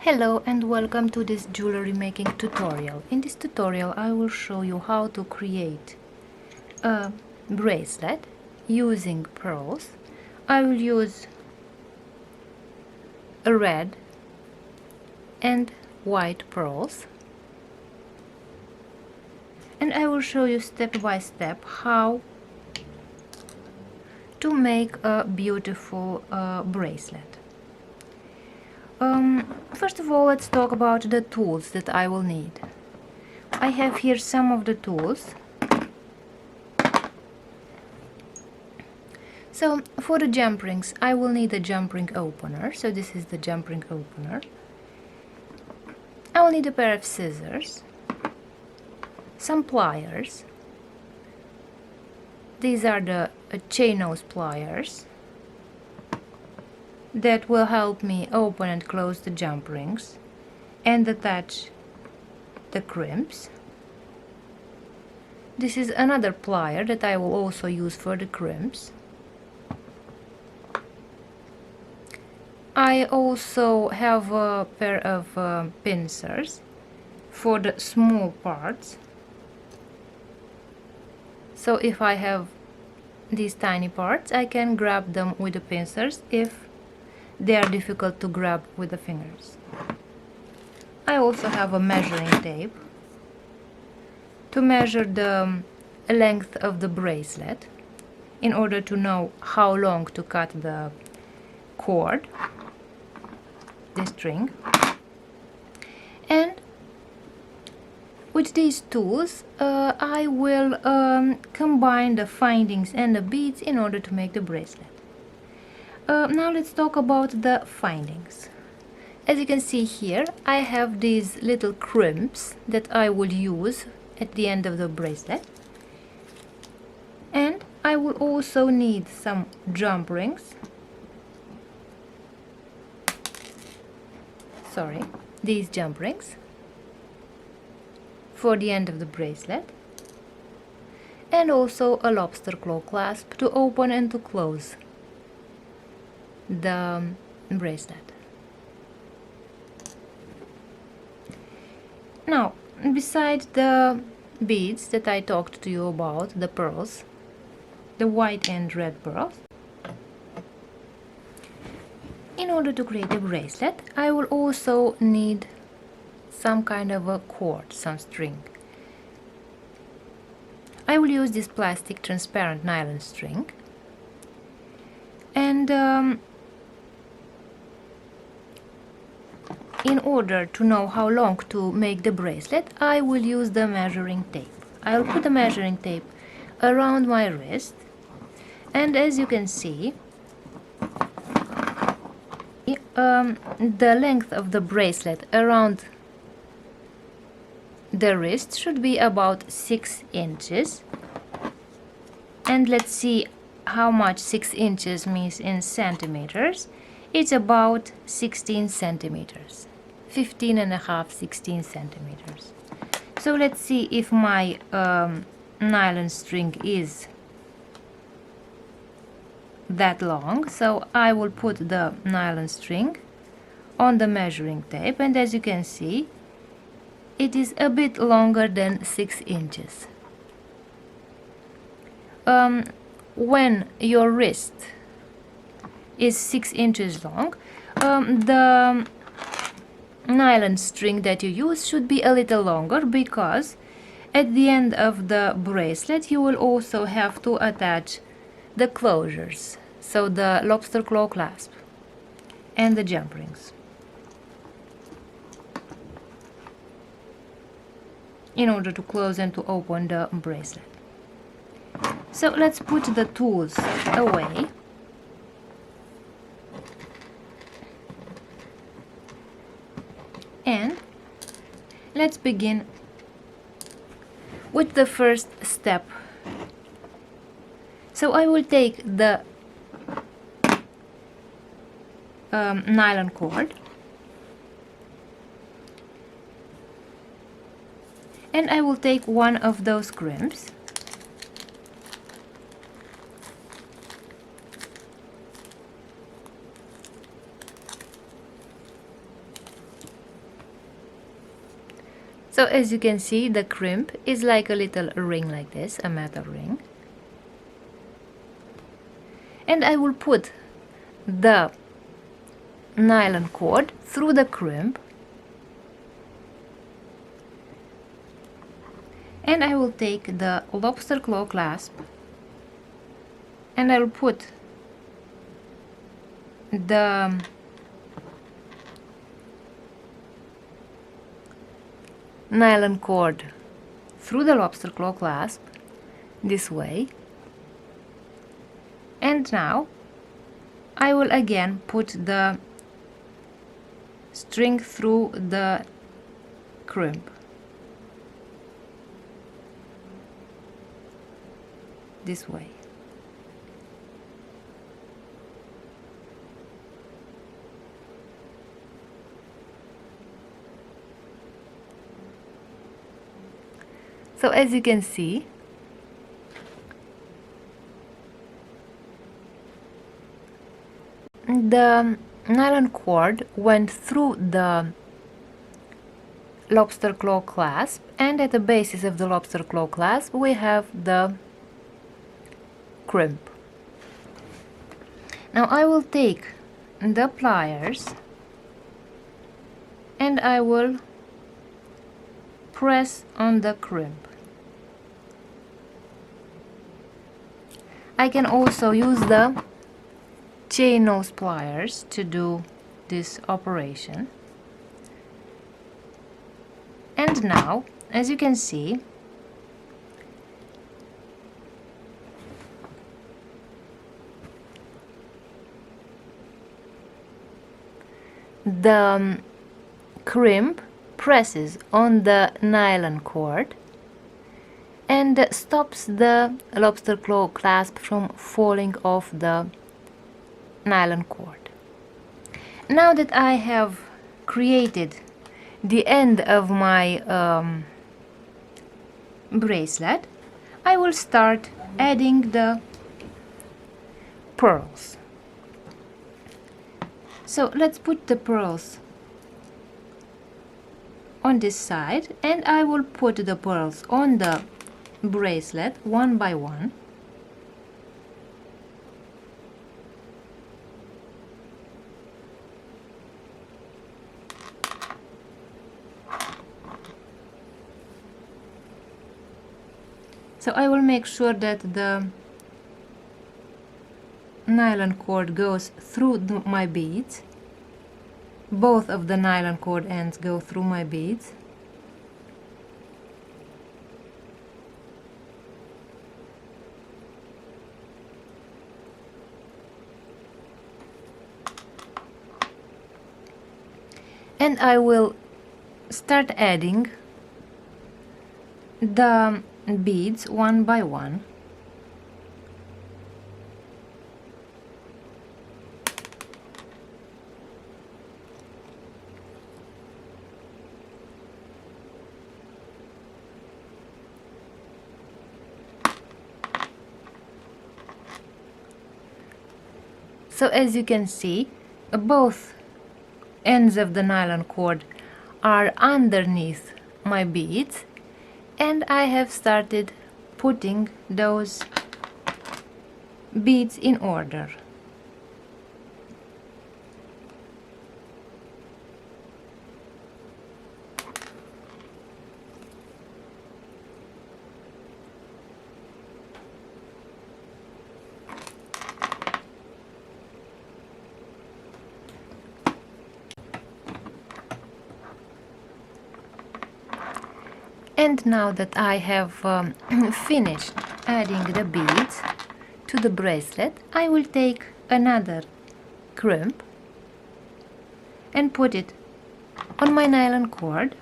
Hello and welcome to this jewelry making tutorial. In this tutorial I will show you how to create a bracelet using pearls. I will use red and white pearls, and I will show you step by step how to make a beautiful bracelet. First of all, let's talk about the tools that I will need. I have here some of the tools. So for the jump rings, I will need a jump ring opener. So this is the jump ring opener. I will need a pair of scissors, some pliers. These are the chain nose pliers that will help me open and close the jump rings and attach the crimps. This is another plier that I will also use for the crimps. I also have a pair of pincers for the small parts. So if I have these tiny parts, I can grab them with the pincers if they are difficult to grab with the fingers. I also have a measuring tape to measure the length of the bracelet in order to know how long to cut the cord, the string. And with these tools I will combine the findings and the beads in order to make the bracelet. Now let's talk about the findings. As you can see here, I have these little crimps that I will use at the end of the bracelet, and I will also need some jump rings. These jump rings for the end of the bracelet, and also a lobster claw clasp to open and to close the bracelet. Now, beside the beads that I talked to you about, the pearls, the white and red pearls, in order to create a bracelet, I will also need some kind of a cord, some string. I will use this plastic transparent nylon string, and in order to know how long to make the bracelet, I will use the measuring tape. I will put the measuring tape around my wrist, and as you can see, the length of the bracelet around the wrist should be about 6 inches. And let's see how much 6 inches means in centimeters. It's about 16 centimeters. 15.5, 16 centimeters. So let's see if my nylon string is that long. So I will put the nylon string on the measuring tape, and as you can see, it is a bit longer than 6 inches. When your wrist is 6 inches long, the nylon string that you use should be a little longer, because at the end of the bracelet you will also have to attach the closures, so the lobster claw clasp and the jump rings, in order to close and to open the bracelet. So let's put the tools away. And let's begin with the first step. So I will take the nylon cord, and I will take one of those crimps, So as you can see, the crimp is like a little ring like this, a metal ring. And I will put the nylon cord through the crimp, and I will take the lobster claw clasp and I will put the nylon cord through the lobster claw clasp this way, and now I will again put the string through the crimp this way. So as you can see, the nylon cord went through the lobster claw clasp, and at the basis of the lobster claw clasp we have the crimp. Now I will take the pliers and I will press on the crimp. I can also use the chain nose pliers to do this operation. And now, as you can see, the crimp presses on the nylon cord and stops the lobster claw clasp from falling off the nylon cord. Now that I have created the end of my bracelet, I will start adding the pearls. So let's put the pearls on this side, and I will put the pearls on the bracelet one by one. So I will make sure that the nylon cord goes through my beads. Both of the nylon cord ends go through my beads. And I will start adding the beads one by one. So as you can see, both ends of the nylon cord are underneath my beads, and I have started putting those beads in order. And now that I have finished adding the beads to the bracelet, I will take another crimp and put it on my nylon cord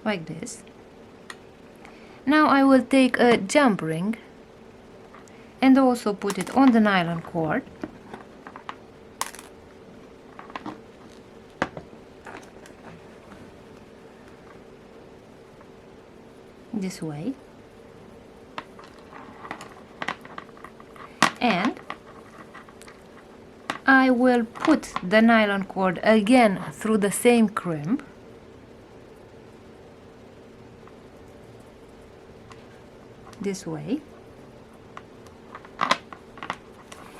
like this. Now I will take a jump ring and also put it on the nylon cord. This way, and I will put the nylon cord again through the same crimp this way.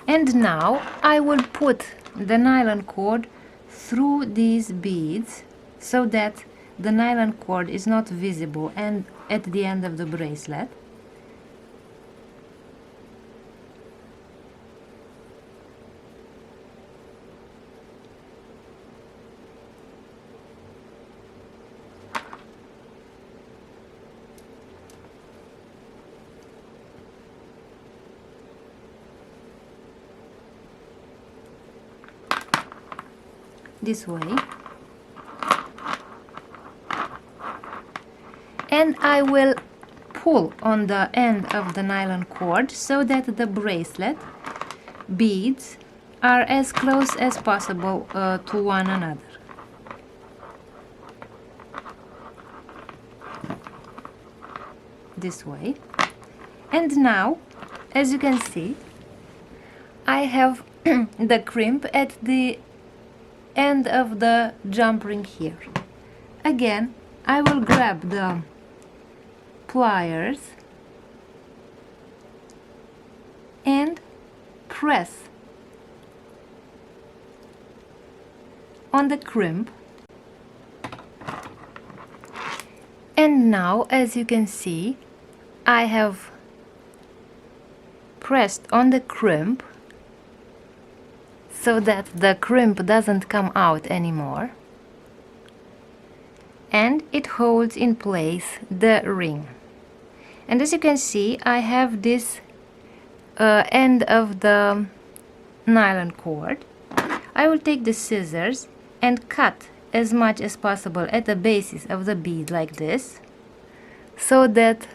And now I will put the nylon cord through these beads so that the nylon cord is not visible and at the end of the bracelet. This way. And I will pull on the end of the nylon cord so that the bracelet beads are as close as possible to one another. This way. And now, as you can see, I have the crimp at the end of the jump ring here. Again, I will grab the pliers and press on the crimp. And now, as you can see, I have pressed on the crimp so that the crimp doesn't come out anymore, and it holds in place the ring. And as you can see, I have this end of the nylon cord. I will take the scissors and cut as much as possible at the bases of the bead like this, so that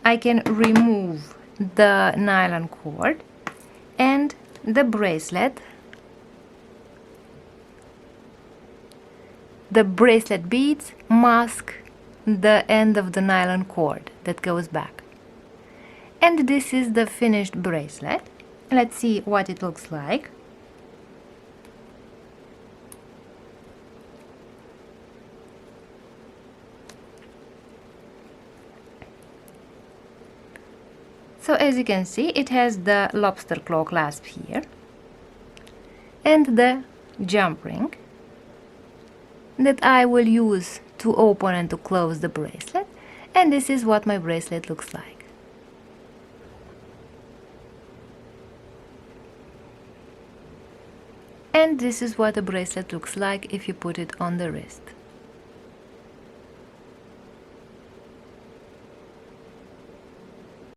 I can remove the nylon cord and the bracelet. The bracelet beads mask the end of the nylon cord that goes back. And this is the finished bracelet. Let's see what it looks like. So as you can see, it has the lobster claw clasp here and the jump ring that I will use to open and to close the bracelet. And this is what my bracelet looks like. And this is what a bracelet looks like if you put it on the wrist.